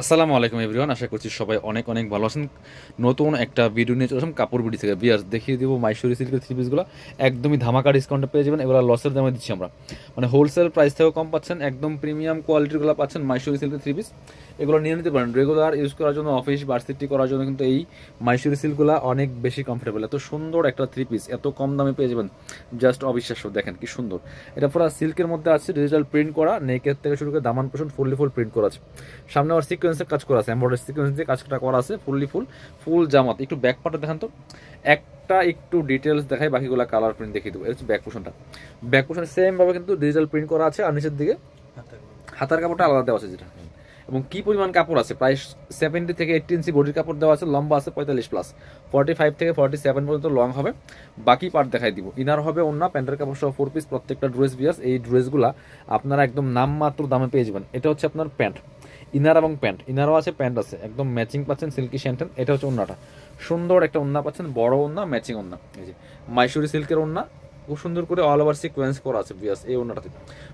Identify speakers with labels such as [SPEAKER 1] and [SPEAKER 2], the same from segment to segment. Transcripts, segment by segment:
[SPEAKER 1] আসসালামু আলাইকুম এভরিওয়ান, আশা করছি সবাই অনেক অনেক ভালো আছেন। নতুন একটা ভিডিও নিয়ে চলে আসলাম কাপড় বিডি থেকে। বিয়ার্স দেখিয়ে দিব মাইশোরি সিল্কের থ্রি পিসগুলো একদমই ধামাকা ডিসকাউন্টে পেয়ে যাবেন। এগুলো লসের দামে দিচ্ছি আমরা, মানে হোলসেল প্রাইস থেকেও কম পাচ্ছেন, একদম প্রিমিয়াম কোয়ালিটিগুলো পাচ্ছেন মাইশোরি সিল্কের থ্রি পিস। এগুলো নিয়ে নিতে পারেন রেগুলার ইউজ করার জন্য, অফিস ভার্সিটি করার জন্য কিন্তু এই মাইশোরি সিল্কগুলো অনেক বেশি কমফোর্টেবল। এত সুন্দর একটা থ্রি পিস এত কম দামে পেয়ে যাবেন, জাস্ট অবিশ্বাস্য। দেখেন কি সুন্দর, এটা পুরো সিল্কের মধ্যে আছে, ডিজিটাল প্রিন্ট করা, নেকের থেকে শুরু করে দামান পোষণ ফুললি ফুল প্রিন্ট করা আছে। সামনে আবার সিকোয়েন্সের কাজ করা আছে, এমব্রয়ডারি সিকোয়েন্স দিয়ে কাজটা করা আছে, ফুললি ফুল ফুল জামাত। একটু ব্যাক পার্টটা দেখান তো, একটা একটু ডিটেলস দেখাই, বাকিগুলো কালার প্রিন্ট দেখিয়ে দেবো। এটা হচ্ছে ব্যাক পোষণটা, ব্যাক পোষণ সেম ভাবে কিন্তু ডিজিটাল প্রিন্ট করা আছে, আর নিচের দিকে হাতার কাপড়টা আলাদা দেওয়া আছে যেটা। এবং কি পরিমাণ কাপড় আছে, প্রায় 70 থেকে 80 ইঞ্চি বডির কাপড় দেওয়া আছে, লম্বা আছে 45 প্লাস, 45 থেকে 47 পর্যন্ত লং হবে। বাকি পার্ট দেখাই দিব। ইনার হবে ওন্না, প্যান্টের কাপড় সহ 4 পিস, প্রত্যেকটা ড্রেস বিয়াস। এই ড্রেসগুলা আপনারা একদম নামমাত্র দামে পেয়ে যাবেন। এটা হচ্ছে আপনার প্যান্ট, ইনার এবং প্যান্ট, ইনারও আছে প্যান্ট আছে, একদম ম্যাচিং পাচ্ছেন সিল্কি শ্যান্টেন। এটা হচ্ছে ওন্নাটা, সুন্দর একটা ওন্না পাচ্ছেন, বড় ওন্না, ম্যাচিং ওন্না। এই যে মাইশোরি সিল্কের ওন্না, খুব সুন্দর করে অল ওভার সিকোয়েন্স করা আছে বিয়াস এই ওন্নাটাতে।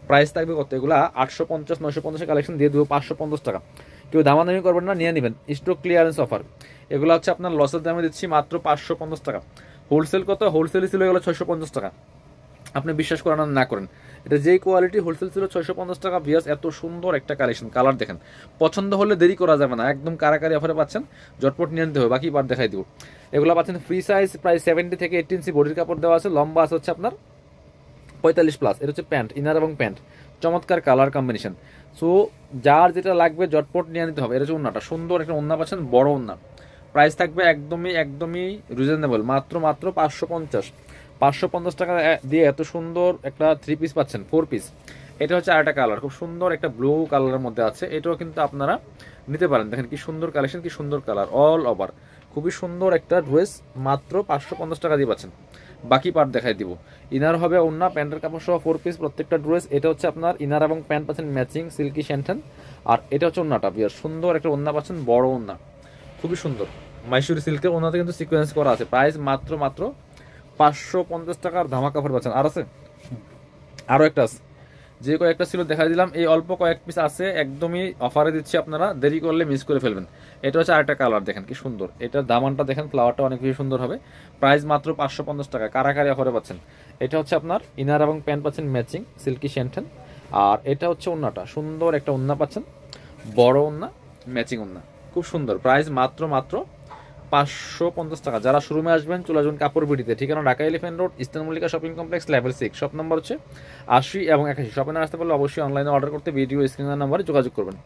[SPEAKER 1] প্রাইস থাকবে কত, এগুলা 850 950 কালেকশন দিয়ে দেবো 550 টাকা। কেউ দামাদামি করবেন না, নিয়ে নেবেন, স্টক ক্লিয়ারেন্স অফার। এগুলো হচ্ছে আপনার লসের দামে দিচ্ছি মাত্র 550 টাকা। হোলসেল কত, হোলসেলই ছিল এগুলো 650 টাকা। আপনি বিশ্বাস করেন না করেন, এটা যেই কোয়ালিটি হোলসেল ছিল 650 টাকা। বিয়াস এত সুন্দর একটা কালেকশন, কালার দেখেন, পছন্দ হলে দেরি করা যাবে না, একদম কারাকারি অফারে পাচ্ছেন, ঝটপট নিয়ে নিতে হবে। বাকি বার দেখাই দিব। এগুলো পাচ্ছেন ফ্রি সাইজ, প্রায় 70 থেকে 80 ইঞ্চি বডির কাপড় দেওয়া আছে, লম্বা আছে হচ্ছে আপনার 45 প্লাস। এটা হচ্ছে প্যান্ট, ইনার এবং প্যান্ট, চমৎকার কালার কম্বিনেশন। সো যার যেটা লাগবে ঝটপট নিয়ে নিতে হবে। এটা হচ্ছে ওন্নাটা, সুন্দর একটা ওন্না পাচ্ছেন, বড় ওন্না। প্রাইস থাকবে একদমই একদমই রিজনেবল, মাত্র মাত্র 550। 550 টাকা দিয়ে এত সুন্দর একটা থ্রি পিস পাচ্ছেন, 4 পিস। এটা হচ্ছে আরেকটা কালার, খুব সুন্দর একটা ব্লু কালারের মধ্যে আছে, এটাও কিন্তু আপনারা নিতে পারেন। দেখেন কি সুন্দর কালেকশন, কি সুন্দর কালার, অল ওভার খুবই সুন্দর একটা ড্রেস, মাত্র 550 টাকা দিয়ে পাচ্ছেন। বাকি পার্ট দেখাই দিব। ইনার হবে ওন্না, প্যান্টের কাপড় সহ 4 পিস, প্রত্যেকটা ড্রেস। এটা হচ্ছে আপনার ইনার এবং প্যান্ট পাচ্ছেন ম্যাচিং সিল্কি শ্যান্টেন। আর এটা হচ্ছে ওন্নাটা, বিয়ার সুন্দর একটা ওন্না পাচ্ছেন, বড় ওন্না, খুবই সুন্দর। মাইশোরি সিল্কের ওনাতে কিন্তু সিকোয়েন্স করা আছে। প্রাইস মাত্র মাত্র 550 টাকার ধামাকা অফার পাচ্ছেন। আর আছে, আরও একটা আছে, যে কয়েকটা ছিল দেখা দিলাম, এই অল্প কয়েক পিস আছে, একদমই অফারে দিচ্ছি, আপনারা দেরি করলে মিস করে ফেলবেন। এটা হচ্ছে আরেকটা কালার, দেখেন কি সুন্দর, এটার দামানটা দেখেন, ফ্লাওয়ারটা অনেক বেশি সুন্দর হবে। প্রাইস মাত্র 550 টাকা, কারাকারি অফারে পাচ্ছেন। এটা হচ্ছে আপনার ইনার এবং প্যান্ট পাচ্ছেন ম্যাচিং সিল্কি শ্যান্টেন। আর এটা হচ্ছে ওন্নাটা, সুন্দর একটা ওন্না পাচ্ছেন, বড় ওন্না, ম্যাচিং ওন্না, খুব সুন্দর। প্রাইস মাত্র মাত্র 550 টাকা। যারা শোরুমে আসবেন চলে আসবেন কাপড় বিডিতে, ঠিকানা Dhaka elephant road, eastern Mallika shopping complex, level 6, shop number হচ্ছে 80 এবং 81। শপে না আসতে পারলে অবশ্যই অনলাইনে অর্ডার করতে ভিডিও স্ক্রিনের নাম্বারে যোগাযোগ করবেন।